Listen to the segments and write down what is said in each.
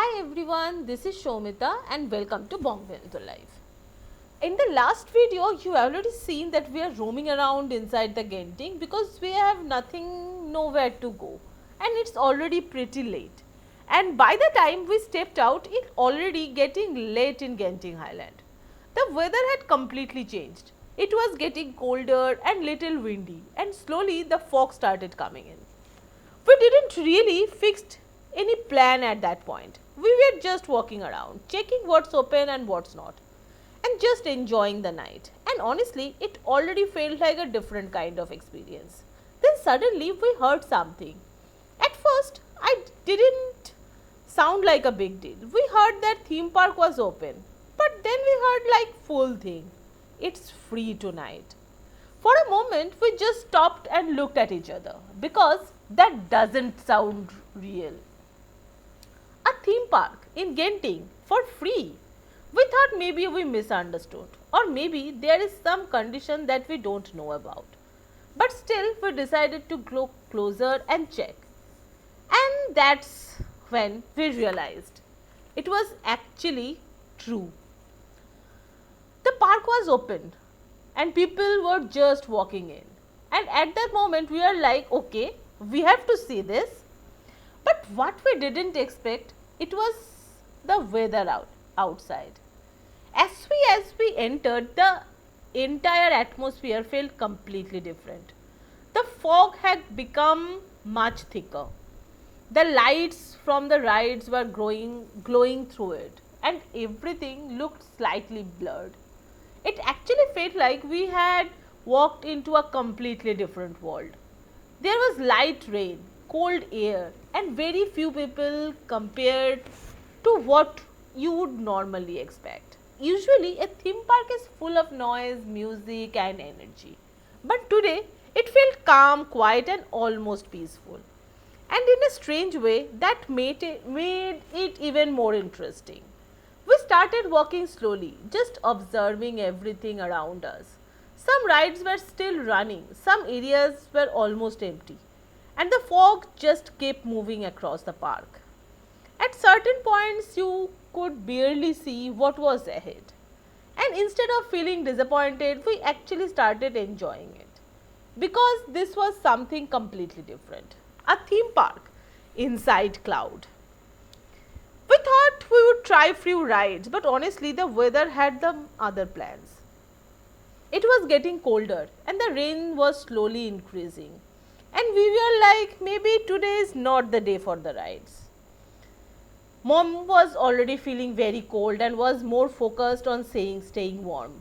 Hi everyone, this is Shomita and welcome to Bombay to Life. In the last video, you have already seen that we are roaming around inside the Genting because we have nowhere to go and it's already pretty late. And by the time we stepped out, it already getting late in Genting Highland. The weather had completely changed. It was getting colder and little windy and slowly the fog started coming in. We didn't really fix any plan at that point. We were just walking around, checking what's open and what's not, and just enjoying the night. And honestly, it already felt like a different kind of experience. Then suddenly we heard something. At first, I didn't sound like a big deal. We heard that theme park was open, but then we heard like full thing. It's free tonight. For a moment, we just stopped and looked at each other because that doesn't sound real. A theme park in Genting for free. We thought maybe we misunderstood or maybe there is some condition that we don't know about. But still we decided to go closer and check. And that's when we realized it was actually true. The park was open and people were just walking in. And at that moment we are like, okay, we have to see this. But what we didn't expect, it was the weather outside. As we entered, the entire atmosphere felt completely different. The fog had become much thicker. The lights from the rides were glowing through it, and everything looked slightly blurred. It actually felt like we had walked into a completely different world. There was light rain, cold air, and very few people compared to what you would normally expect. Usually, a theme park is full of noise, music, and energy. But today, it felt calm, quiet, and almost peaceful. And in a strange way, that made it even more interesting. We started walking slowly, just observing everything around us. Some rides were still running, some areas were almost empty, and the fog just kept moving across the park. At certain points, you could barely see what was ahead. And instead of feeling disappointed, we actually started enjoying it. Because this was something completely different. A theme park inside cloud. We thought we would try few rides, but honestly the weather had the other plans. It was getting colder and the rain was slowly increasing. And we were like, maybe today is not the day for the rides. Mom was already feeling very cold and was more focused on staying warm.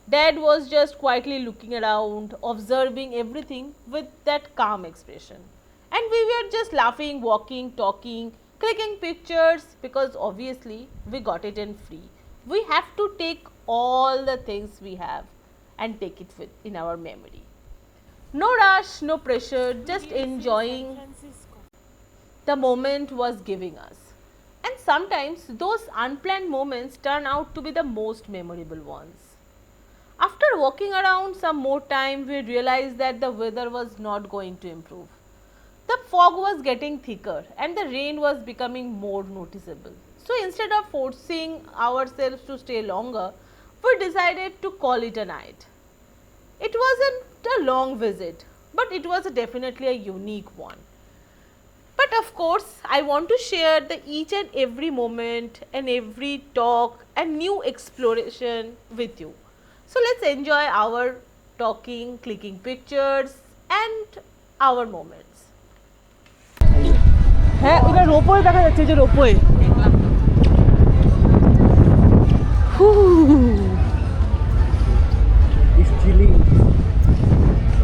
Dad was just quietly looking around, observing everything with that calm expression. And we were just laughing, walking, talking, clicking pictures because obviously we got it in free. We have to take all the things we have and take it in our memory. No rush, no pressure, just enjoying the moment was giving us. And sometimes those unplanned moments turn out to be the most memorable ones. After walking around some more time, we realized that the weather was not going to improve. The fog was getting thicker and the rain was becoming more noticeable. So instead of forcing ourselves to stay longer, we decided to call it a night. It wasn't a long visit, but it was definitely a unique one. But of course, I want to share the each and every moment and every talk and new exploration with you. So let's enjoy our talking, clicking pictures and our moments. হ্যাঁ এটা ropeway দেখা যাচ্ছে যে ropeway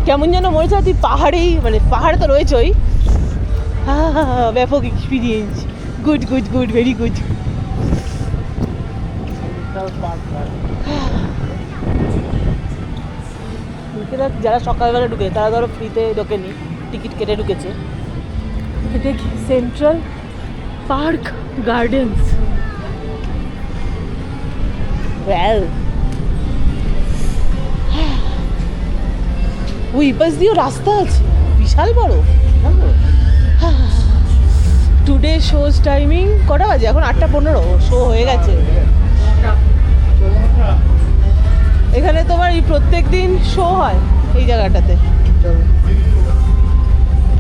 কেমন যেন মনে হচ্ছে তুই পাহাড়েই মানে পাহাড়ে তো রয়েছই ব্যাপক experience good good good very good লোকেরা যারা সকালবেলা ঢুকে তারা ধরো ফ্রিতে ঢোকেনি টিকিট কেটে ঢুকেছে এটা কি সেন্ট্রাল পার্ক গার্ডেন্স ওয়েল ওই পাশ দিয়েও রাস্তা আছে বিশাল বড় টুডে শোজ টাইমিং কটা বাজে এখন? 8:15। শো হয়ে গেছে এখানে। তোমার এই প্রত্যেক দিন শো হয় এই জায়গাটাতে।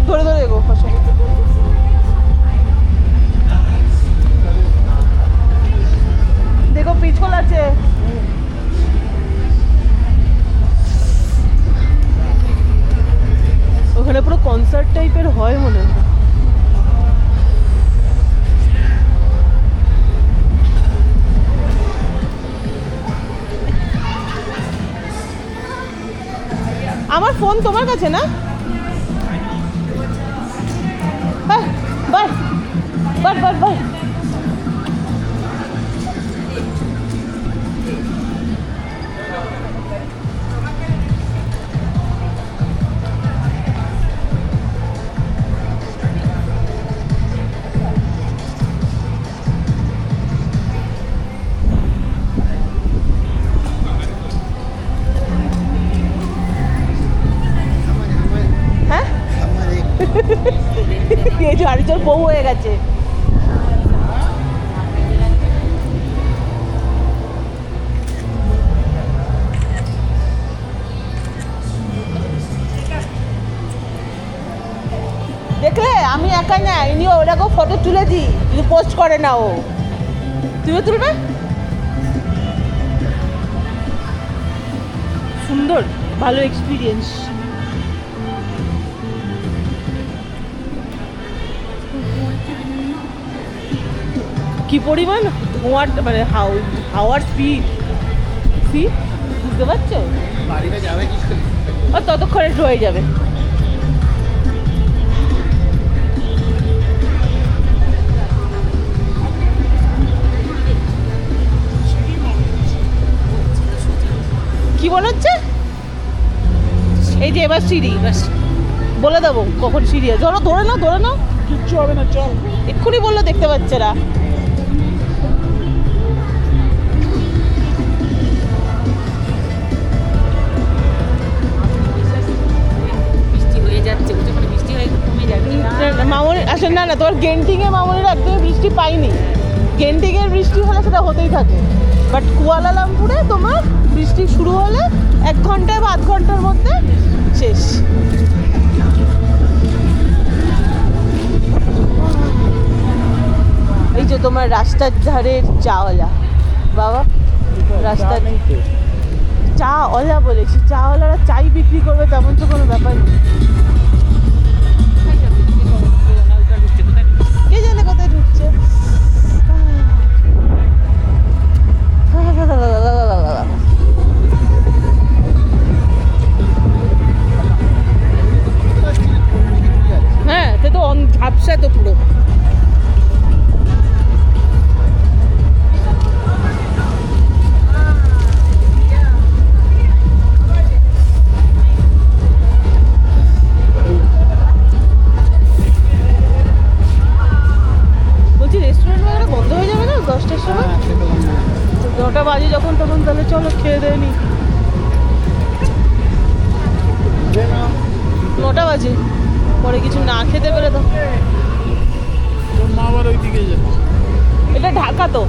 ধরে ধরে এগো ফসল। দেখো পিছল আছে। ওখানে পুরো কনসার্ট টাইপের হয় মনে হয়। আমার ফোন তোমার কাছে না? Bye bye bye bye. এই যে আরেকজন বউ হয়ে গেছে। দেখলে আমি একাই না, ইনিও ওটাকেও ফটো তুলে দিই, কিন্তু পোস্ট করে না ও। তুমিও তুলবে? সুন্দর, ভালো এক্সপিরিয়েন্স। কি পরিমাণ ধোঁয়ার, মানে হাওয়ার স্পিড, বুঝতে পারছো? বাড়িতে যাবে কি করে? আর ততক্ষণে হয়ে যাবে। কি মনে হচ্ছে? এই যে এবার সিঁড়ি, বলে দেবো কখন সিঁড়ি আছে। ধরো, ধরে নাও, ধরে নাও, কিচ্ছু হবে না, চল। এক্ষুনি বললো, দেখতে পাচ্ছে না। মামনি আসলে না না, তোমার গেন্টিংয়ে মামনির একদমই বৃষ্টি পাইনি। গেন্টিংয়ের বৃষ্টি হলে সেটা হতেই থাকে, বাট কুয়ালালামপুরে তোমার বৃষ্টি শুরু হলে 1 ঘন্টায় বা 8 ঘন্টার মধ্যে শেষ। এই যে তোমার রাস্তার ধারের চাওয়ালা বাবা, রাস্তার চাওয়ালা বলেছি, চাওয়ালারা চাই বিক্রি করবে তেমন তো কোনো ব্যাপার নেই। কে জানে কোথায় ঢুকছে। হ্যাঁ, সে তো ঝাপসা তো পুরো। বলছি রেস্টুরেন্ট বাজারে বন্ধ হয়ে যাবে না 10টার সময়? 9টা বাজে যখন, তখন তাহলে চলো খেয়ে দিয়ে নি। 9টা বাজে, পরে কিছু না খেতে পেরে তো মা আবার ওইদিকে যাবে। এটা ঢাকা তো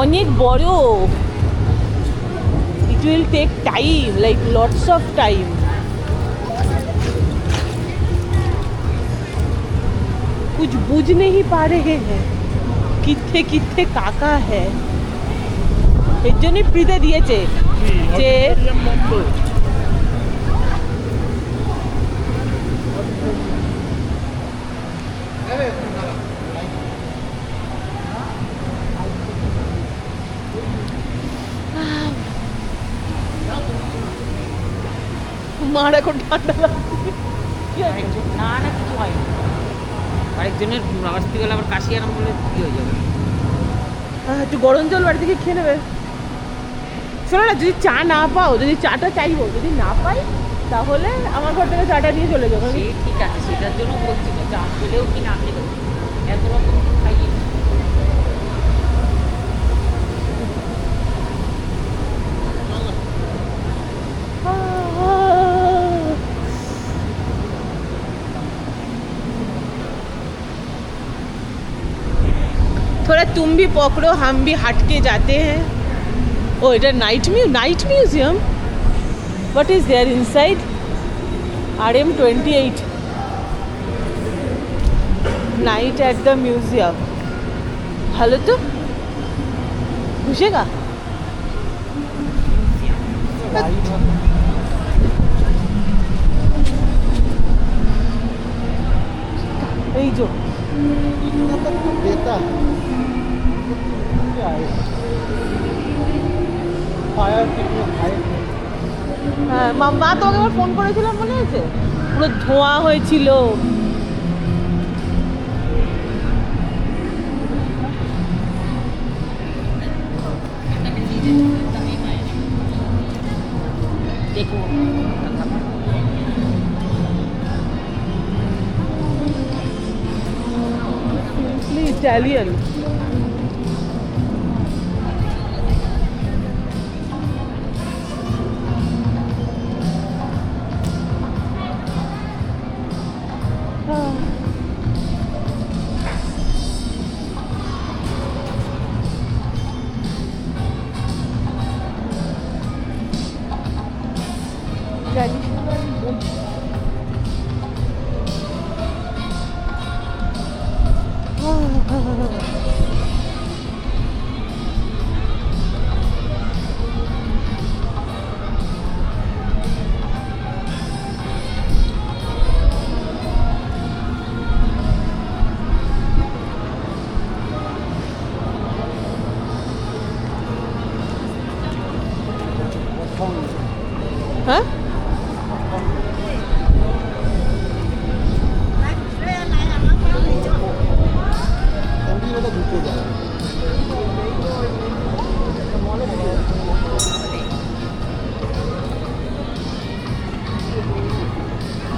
অনেক বড়। It will take time, like lots of time. कुछ बुझ नहीं पा रहे हैं, किथे किथे काका है। এর জন্যই ফ্রিতে দিয়েছে যে মার এখন ঠান্ডা লাগছে। না না কিছু হয় না, আরেকজনের আওয়াজ থেকে গেলে আবার কাশি আরাম করলে কি হয়ে যাবে। একটু গরম জল বাড়ি থেকে খেয়ে নেবে। শোনো না, যদি চা না পাও, যদি চাটা চাইবো, যদি না পাই তাহলে আমার ঘর থেকে চাটা নিয়ে চলে যাবো। সে ঠিক আছে, সেটার জন্য বলছি না, চা পেলেও কি না পেলেও এত রকম খাইয়ে थोड़ा तुम भी पकड़ो हम भी हट के जाते हैं ओ এটা night museum what is there inside RM28 night at the museum ভালো তো ঘুষেগা এই যে देता फायर হ্যাঁ মা তোমাকে আবার ফোন করেছিলাম মনে আছে পুরো ধোঁয়া হয়েছিল দেখো ইটালিয়ান হ্যাঁ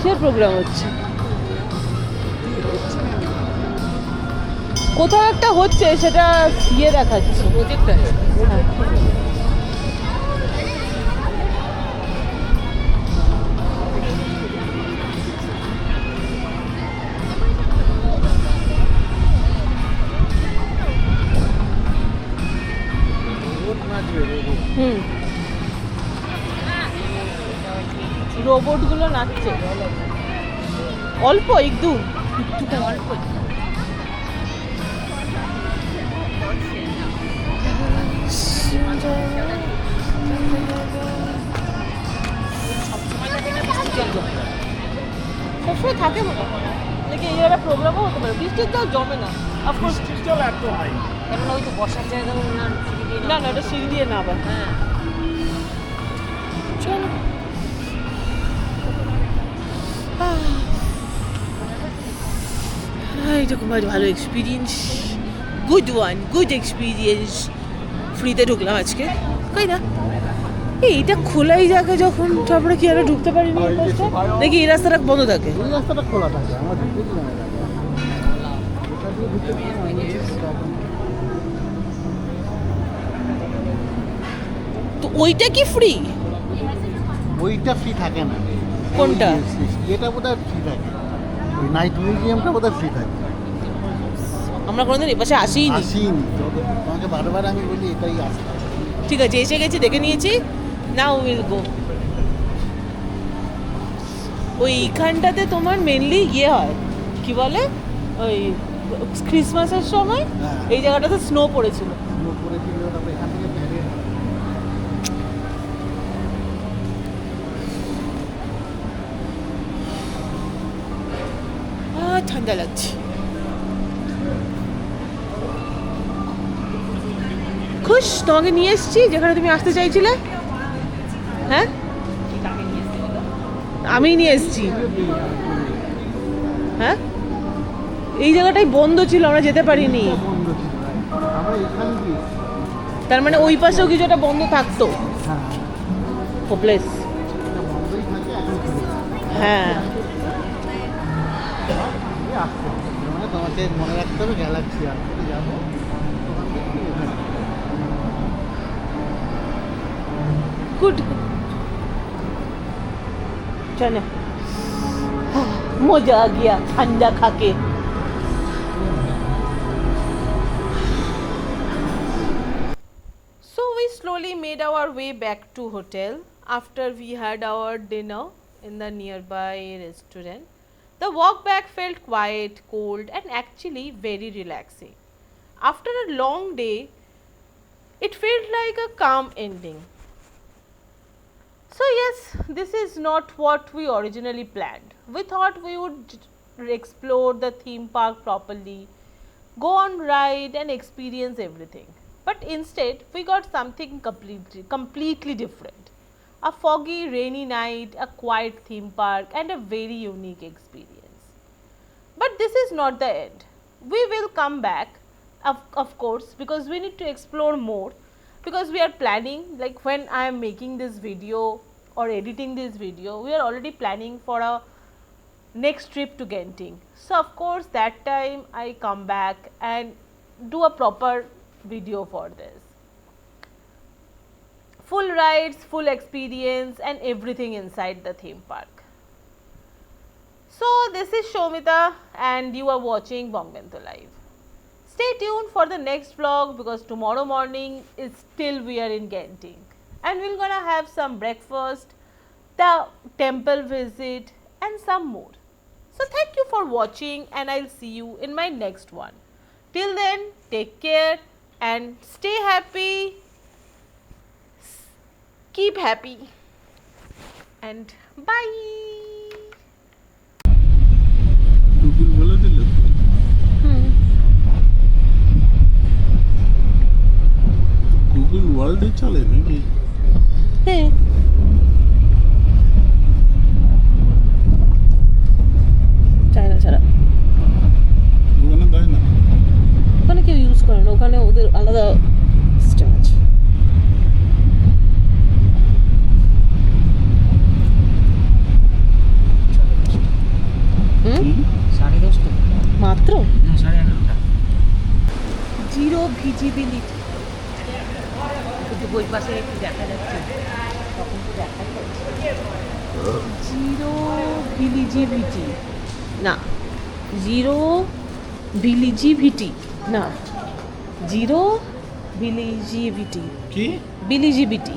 কিসের প্রোগ্রাম হচ্ছে কোথাও একটা হচ্ছে সেটা ইয়ে দেখাচ্ছে প্রজেক্ট আছে হ্যাঁ হুম রোবটগুলো নাচছে অল্প একটু অল্প সবসময় থাকে মনে হয় দেখি এই জায়গায় প্রোগ্রামও হতে পারে বৃষ্টির জল জমে না অফকোর্স চল এত হাই কেননা ওই তো বসার জায়গা না সিঁড়ি দিয়ে না না এটা সিঁড়ি দিয়ে না আবার হ্যাঁ চলো এটা খুব ভালো এক্সপিরিয়েন্স গুড এক্সপিরিয়েন্স ফ্রিতে ঢুকলাম আজকে তাই না এইটা খোলাই জায়গা যখন তারপরে কি আরো ঢুকতে পারিনি এই পাশটা দেখি এই রাস্তাটা বন্ধ থাকে এই রাস্তাটা খোলা থাকে আমার ঢুকতে দিলাম তো ওইটা কি ফ্রি ওইটা ফ্রি থাকে না কোনটা? এটা বোধহয় ফ্রি থাকে ওই নাইট মিউজিয়ামটা বোধহয় ফ্রি থাকে আমরা কোনোদিন এই পাশে আসিনি আসিনি তো তোমাকে বারবার আমি বলি এটাই আসতে ঠিক আছে এসে গেছি দেখে নিয়েছি নাও উইল গো ওইখানটাতে তোমার মেনলি ইয়ে হয় কি বলে ওই ক্রিসমাসের সময় এই জায়গাটাতে স্নো পড়েছিল উপরে দিলে তারপর এখান থেকে প্যারেড ঠান্ডা লাগছে খুশ তোমাকে নিয়ে এসেছি যেখানে তুমি আসতে চাইছিলে হ্যাঁ আমি নিয়ে এসেছি হ্যাঁ এই জায়গাটাই বন্ধ ছিল আমরা যেতে পারিনি বন্ধ ছিল আমরা এখানে গিয়েছি তার মানে ওই পাশেও কিছু একটা বন্ধ থাকতো হ্যাঁ হোপলেস এটা বন্ধই থাকে এখন খুলেছে হ্যাঁ আসছে মানে তোমাকে মনে রাখতে হবে গ্যালাক্সি আসতে যাবো गुड चलो मजा आ गया ठंडा खा के slowly made our way back to hotel after we had our dinner in the nearby restaurant. The walk back felt quiet, cold and actually very relaxing. After a long day, it felt like a calm ending. So yes, this is not what we originally planned. We thought we would explore the theme park properly, go on ride and experience everything. But instead, we got something completely different. A foggy, rainy night, a quiet theme park and a very unique experience. But this is not the end. We will come back, of course, because we need to explore more, because we are planning, like when I am making this video or editing this video, we are already planning for a next trip to Genting. So of course that time I come back and do a proper video for this. Full rides, full experience and everything inside the theme park. So this is Shomita and you are watching Bongbentu Live. Stay tuned for the next vlog because tomorrow morning is still we are in Genting and we're gonna have some breakfast, the temple visit and some more. So thank you for watching and I'll see you in my next one. Till then, take care and stay happy, keep happy and bye. Google বলে দিল Google ওয়ার্ল্ডে চলে নাকি হ্যাঁ China ছাড়া ওখানে দেয় না ওখানে কেউ ইউজ করে না, ওখানে ওদের আলাদা সিস্টেম আছে। সাড়ে 10টা মাত্র না 11:30টা। Zero visibility. কিন্তু বই পাশে একটু দেখা যাচ্ছে, তখন তো দেখা যাচ্ছে। জিরো ভিলিজিভিটি না, জিরো ভিলিজিভিটি না, জিরো ভিলিজিভিটি কি ভিলিজিভিটি